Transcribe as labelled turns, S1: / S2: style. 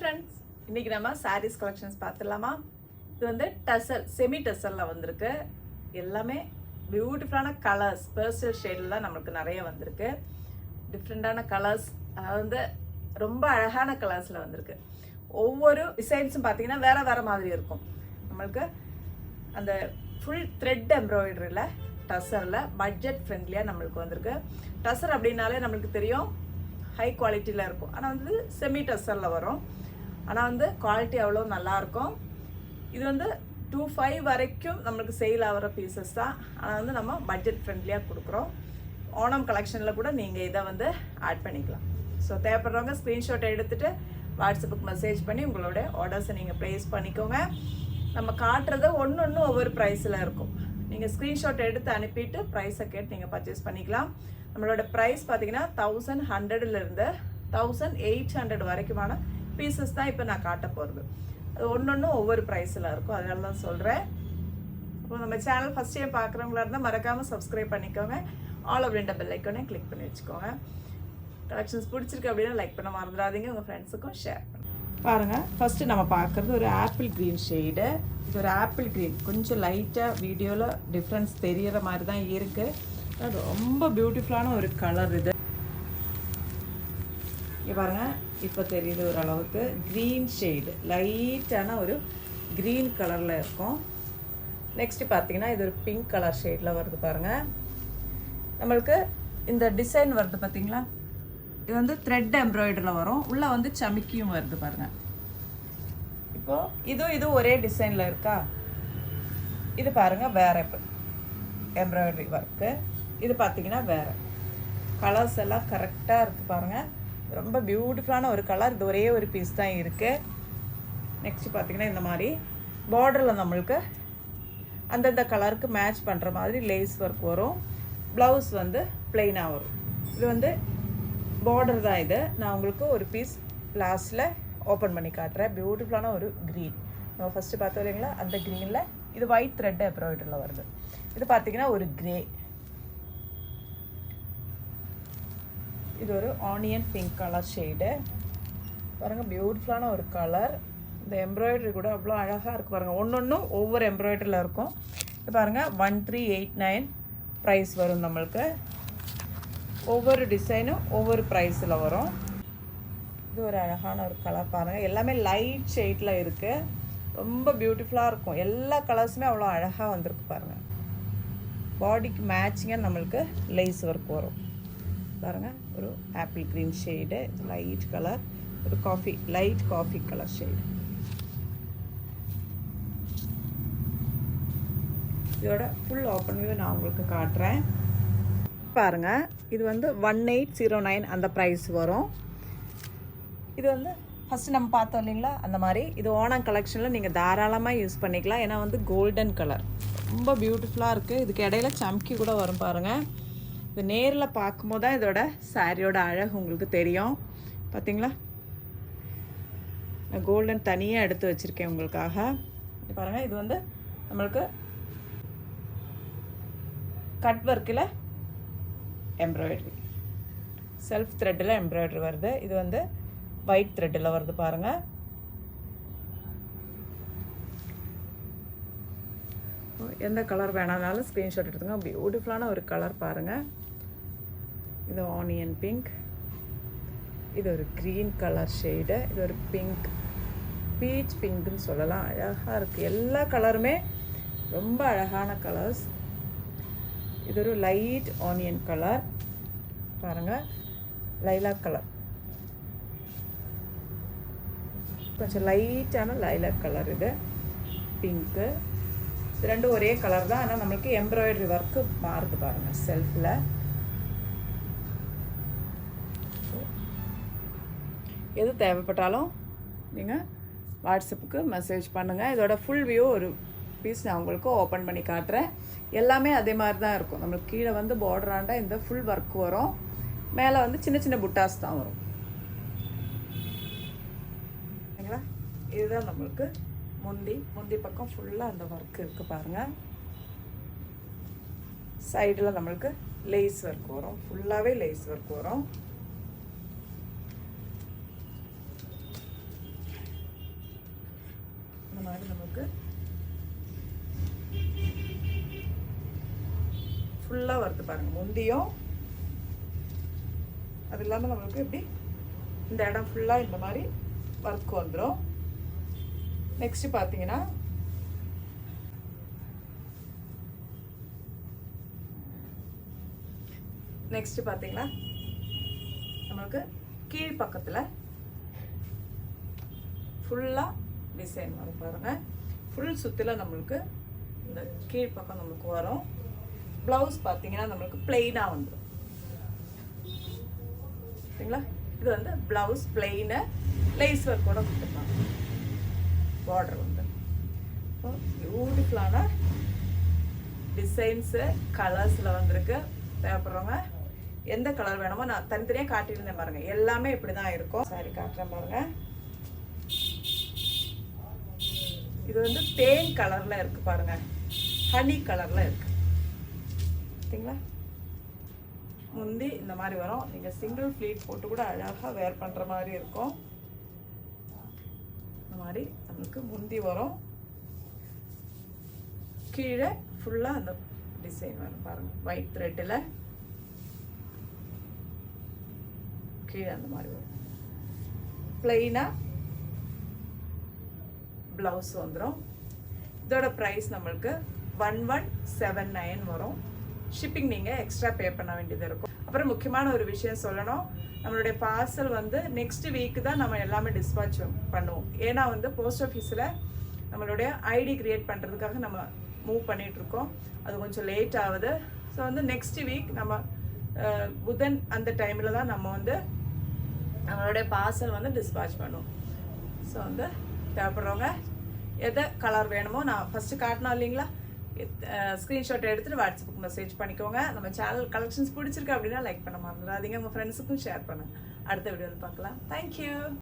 S1: Friends, இன்னைக்கு நம்ம saris collections பார்த்துடலாமா? இது வந்து டசல், செமி டசலில் வந்திருக்கு. எல்லாமே பியூட்டிஃபுல்லான கலர்ஸ், பேர்சல் ஷேடில் தான் நம்மளுக்கு நிறைய வந்திருக்கு. டிஃப்ரெண்ட்டான கலர்ஸ், அது வந்து ரொம்ப அழகான கலர்ஸில் வந்திருக்கு. ஒவ்வொரு டிசைன்ஸும் பார்த்தீங்கன்னா வேறு வேறு மாதிரி இருக்கும். நம்மளுக்கு அந்த ஃபுல் த்ரெட் எம்ப்ராய்டரியில் டசரில் பட்ஜெட் ஃப்ரெண்ட்லியாக நம்மளுக்கு வந்திருக்கு. டசர் அப்படின்னாலே நம்மளுக்கு தெரியும் ஹை குவாலிட்டியில் இருக்கும். ஆனால் வந்து செமி டசரில் வரும். ஆனால் வந்து குவாலிட்டி அவ்வளோ நல்லாயிருக்கும். இது வந்து 2.5 வரைக்கும் நம்மளுக்கு சேல் ஆகிற பீசஸ் தான். ஆனால் வந்து நம்ம பட்ஜெட் ஃப்ரெண்ட்லியாக கொடுக்குறோம். ஓணம் கலெக்ஷனில் கூட நீங்கள் இதை வந்து ஆட் பண்ணிக்கலாம். ஸோ தேவைப்படுறவங்க ஸ்க்ரீன்ஷாட் எடுத்துகிட்டு வாட்ஸ்அப்புக்கு மெசேஜ் பண்ணி உங்களோட ஆர்டர்ஸை நீங்கள் ப்ளேஸ் பண்ணிக்கோங்க. நம்ம காட்டுறது ஒன்று ஒவ்வொரு ப்ரைஸில் இருக்கும். நீங்கள் ஸ்க்ரீன்ஷாட் எடுத்து அனுப்பிட்டு ப்ரைஸை கேட்டு நீங்கள் பர்ச்சேஸ் பண்ணிக்கலாம். நம்மளோட ப்ரைஸ் பார்த்தீங்கன்னா 1100லேருந்து 1800 வரைக்குமான பீசஸ் தான் இப்போ நான் காட்ட போகிறது. அது ஒன்று ஒவ்வொரு ப்ரைஸில் இருக்கும். அதனால தான் சொல்கிறேன். இப்போ நம்ம சேனல் ஃபஸ்ட் டைம் பார்க்குறவங்களா இருந்தால் மறக்காமல் சப்ஸ்கிரைப் பண்ணிக்கோங்க. ஆல் ஓவர் இந்த பெல் ஐக்கானே கிளிக் பண்ணி வச்சுக்கோங்க. கலெக்ஷன்ஸ் பிடிச்சிருக்கு அப்படின்னா லைக் பண்ண மறந்துடாதீங்க. உங்கள் ஃப்ரெண்ட்ஸுக்கும் ஷேர் பண்ணுங்கள். பாருங்கள், ஃபஸ்ட்டு நம்ம பார்க்குறது ஒரு ஆப்பிள் க்ரீன் ஷேடு. இது ஒரு ஆப்பிள் க்ரீன், கொஞ்சம் லைட்டாக வீடியோவில் டிஃப்ரென்ஸ் தெரிகிற மாதிரி தான் இருக்குது. ரொம்ப பியூட்டிஃபுல்லான ஒரு கலர் இது. இங்கே பாருங்கள், இப்போ தெரியுது ஓரளவுக்கு. க்ரீன் ஷேடு, லைட்டான ஒரு க்ரீன் கலரில் இருக்கும். நெக்ஸ்ட்டு பார்த்தீங்கன்னா இது ஒரு பிங்க் கலர் ஷேடில் வருது பாருங்கள். நம்மளுக்கு இந்த டிசைன் வருது பார்த்தீங்களா, இது வந்து த்ரெட் எம்ப்ராய்டரியில் வரும். உள்ளே வந்து சமிக்கியும் வருது பாருங்கள். இப்போது இது ஒரே டிசைனில் இருக்கா. இது பாருங்கள் வேறு எம்ப்ராய்டரி ஒர்க்கு. இது பார்த்தீங்கன்னா வேறு கலர்ஸ் எல்லாம் கரெக்டாக இருக்குது பாருங்கள். ரொம்ப பியூட்டிஃபுல்லான ஒரு கலர். இது ஒரே ஒரு பீஸ் தான் இருக்குது. நெக்ஸ்ட் பார்த்தீங்கன்னா இந்த மாதிரி பார்டரில் நம்மளுக்கு அந்தந்த கலருக்கு மேட்ச் பண்ணுற மாதிரி லேஸ் ஒர்க் வரும். ப்ளவுஸ் வந்து ப்ளெயினாக வரும். இது வந்து பார்டர் தான். இது நான் உங்களுக்கு ஒரு பீஸ் லாஸ்ட்டில் ஓப்பன் பண்ணி காட்டுறேன். பியூட்டிஃபுல்லான ஒரு க்ரீன். நம்ம ஃபஸ்ட்டு பார்த்தோம் இல்லைங்களா, அந்த க்ரீனில் இது ஒயிட் த்ரெட் எம்ப்ராய்டரியில் வருது. இது பார்த்தீங்கன்னா ஒரு க்ரே. இது ஒரு ஆனியன் பிங்க் கலர் ஷேடு பாருங்கள். பியூட்டிஃபுல்லான ஒரு கலர். இந்த எம்ப்ராய்டரி கூட அவ்வளோ அழகாக இருக்குது பாருங்கள். ஒன்றும் ஒவ்வொரு எம்ப்ராய்டரியில் இருக்கும். இது பாருங்கள் 1389 ப்ரைஸ் வரும் நம்மளுக்கு. ஒவ்வொரு டிசைனும் ஒவ்வொரு ப்ரைஸில் வரும். இது ஒரு அழகான ஒரு கலர் பாருங்கள். எல்லாமே லைட் ஷேடில் இருக்குது. ரொம்ப பியூட்டிஃபுல்லாக இருக்கும். எல்லா கலர்ஸுமே அவ்வளோ அழகாக வந்திருக்கு பாருங்கள். பாடிக்கு மேட்சிங்காக நம்மளுக்கு லேஸ் ஒர்க் வரும் பாருங்கள். ஒரு apple green shade, light colour, ஒரு லைட் காஃபி கலர் ஷேடு. இதோட ஃபுல் ஓப்பன் வியூ நான் உங்களுக்கு காட்டுறேன் பாருங்கள். இது வந்து 1809 அந்த ப்ரைஸ் வரும். இது வந்து ஃபஸ்ட்டு நம்ம பார்த்தோம் இல்லைங்களா, அந்த மாதிரி இது ஓணம் கலெக்ஷனில் நீங்கள் தாராளமாக யூஸ் பண்ணிக்கலாம். ஏன்னா வந்து கோல்டன் கலர் ரொம்ப பியூட்டிஃபுல்லாக இருக்குது. இதுக்கு இடையில சம்கி கூட வரும் பாருங்கள். இது நேரில் பார்க்கும்போது தான் இதோட சாரியோட அழகு உங்களுக்கு தெரியும். பார்த்தீங்களா, நான் கோல்டன் தனியாக எடுத்து வச்சுருக்கேன் உங்களுக்காக. இது பாருங்கள். இது வந்து நம்மளுக்கு கட் ஒர்க்கில் எம்ப்ராய்டரி, செல்ஃப் த்ரெட்டில் எம்ப்ராய்டரி வருது. இது வந்து ஒயிட் த்ரெட்டில் வருது பாருங்கள். எந்த கலர் வேணாலும் ஸ்க்ரீன்ஷாட் எடுத்துங்க. பியூட்டிஃபுல்லான ஒரு கலர் பாருங்கள். இது ஆனியன் பிங்க், இது ஒரு க்ரீன் கலர் ஷேடு, இது ஒரு பிங்க், பீச் பிங்க்குன்னு சொல்லலாம். அழகாக இருக்குது. எல்லா கலருமே ரொம்ப அழகான கலர்ஸ். இது ஒரு லைட் ஆனியன் கலர் பாருங்கள். லைலாக் கலர், கொஞ்சம் லைட்டான லைலாக் கலர். இது பிங்க்கு. இது ரெண்டும் ஒரே கலர் தான். ஆனால் நம்மளுக்கு எம்ப்ராய்டரி ஒர்க்கு மாறுது பாருங்கள் செல்ஃபில். எது தேவைப்பட்டாலும் நீங்கள் வாட்ஸ்அப்புக்கு மெசேஜ் பண்ணுங்கள். இதோட ஃபுல் வியூ ஒரு பீஸ் நான் உங்களுக்கு ஓப்பன் பண்ணி காட்டுறேன். எல்லாமே அதே மாதிரி தான் இருக்கும். நம்மளுக்கு கீழே வந்து பார்டராண்டா இந்த ஃபுல் ஒர்க் வரும். மேலே வந்து சின்ன சின்ன புட்டாஸ் தான் வரும். சரிங்களா, இதுதான் நம்மளுக்கு முந்தி பக்கம் ஃபுல்லாக அந்த ஒர்க் இருக்குது பாருங்கள். சைடில் நம்மளுக்கு லேஸ் ஒர்க் வரும். ஃபுல்லாகவே லேஸ் ஒர்க் வரும். அது நமக்கு ஃபுல்லாக வருது பாருங்கள். முந்தியும் அது இல்லாமல் நம்மளுக்கு எப்படி இந்த இடம் ஃபுல்லாக இந்த மாதிரி ஒர்க் வந்துடும். நெக்ஸ்ட் பார்த்தீங்கன்னா நம்மளுக்கு கீழ் பக்கத்தில் ஃபுல்லாக டிசைன் வரும் பாருங்கள். ஃபுல் சுற்றில நம்மளுக்கு இந்த கீழ் பக்கம் நம்மளுக்கு வரும். ப்ளவுஸ் பார்த்தீங்கன்னா நம்மளுக்கு பிளெயினாக வந்துடும். சரிங்களா? இது வந்து ப்ளவுஸ் பிளெயினு லேஸ் ஒர்க் கூட கொடுத்துருக்காங்க. பார்டர் வந்து பியூட்டிஃபுல்லான டிசைன்ஸு கலர்ஸில் வந்திருக்கு. தேவைப்படுறவங்க எந்த கலர் வேணுமோ நான் தனித்தனியாக காட்டியிருந்தேன் பாருங்கள். எல்லாமே இப்படி தான் இருக்கும். சாரி காட்டுறேன் பாருங்கள். இது வந்து தேன் கலரில் இருக்குது பாருங்கள். ஹனி கலரில் இருக்குது. சரிங்களா? முந்தி இந்த மாதிரி வரும். நீங்கள் சிங்கிள் ஃப்ளீட் போட்டு கூட அழகாக வேர் பண்ணுற மாதிரி இருக்கும். இந்த மாதிரி நம்மளுக்கு முந்தி வரும். கீழே ஃபுல்லாக அந்த டிசைன் வரும் பாருங்கள். ஒயிட் த்ரெட்டில் கீழே அந்த மாதிரி வரும். பிளெயினாக ப்ளவுஸ் வந்துடும். இதோட ப்ரைஸ் நம்மளுக்கு 1179 வரும். ஷிப்பிங் நீங்கள் எக்ஸ்ட்ரா பே பண்ண வேண்டியது இருக்கும். அப்புறம் முக்கியமான ஒரு விஷயம் சொல்லணும். நம்மளுடைய பார்சல் வந்து நெக்ஸ்ட் வீக்கு தான் நம்ம எல்லாமே டிஸ்பாச் பண்ணுவோம். ஏன்னா வந்து போஸ்ட் ஆஃபீஸில் நம்மளுடைய ஐடி க்ரியேட் பண்ணுறதுக்காக நம்ம மூவ் பண்ணிகிட்ருக்கோம். அது கொஞ்சம் லேட் ஆகுது. ஸோ வந்து நெக்ஸ்ட் வீக் நம்ம புதன் அந்த டைமில் தான் நம்ம வந்து நம்மளுடைய பார்சல் வந்து டிஸ்பாச் பண்ணுவோம். ஸோ வந்து தேவைப்படுறவங்க எதை கலர் வேணுமோ நான் ஃபஸ்ட்டு காட்டினோம் இல்லைங்களா, ஸ்க்ரீன்ஷாட் எடுத்துகிட்டு வாட்ஸ்அப்புக்கு மெசேஜ் பண்ணிக்கோங்க. நம்ம சேனல் கலெக்ஷன்ஸ் பிடிச்சிருக்கு அப்படின்னா லைக் பண்ண மறந்துடாதீங்க. உங்கள் ஃப்ரெண்ட்ஸுக்கும் ஷேர் பண்ணுங்கள். அடுத்த வீடியோவில் பார்க்கலாம். தேங்க்யூ.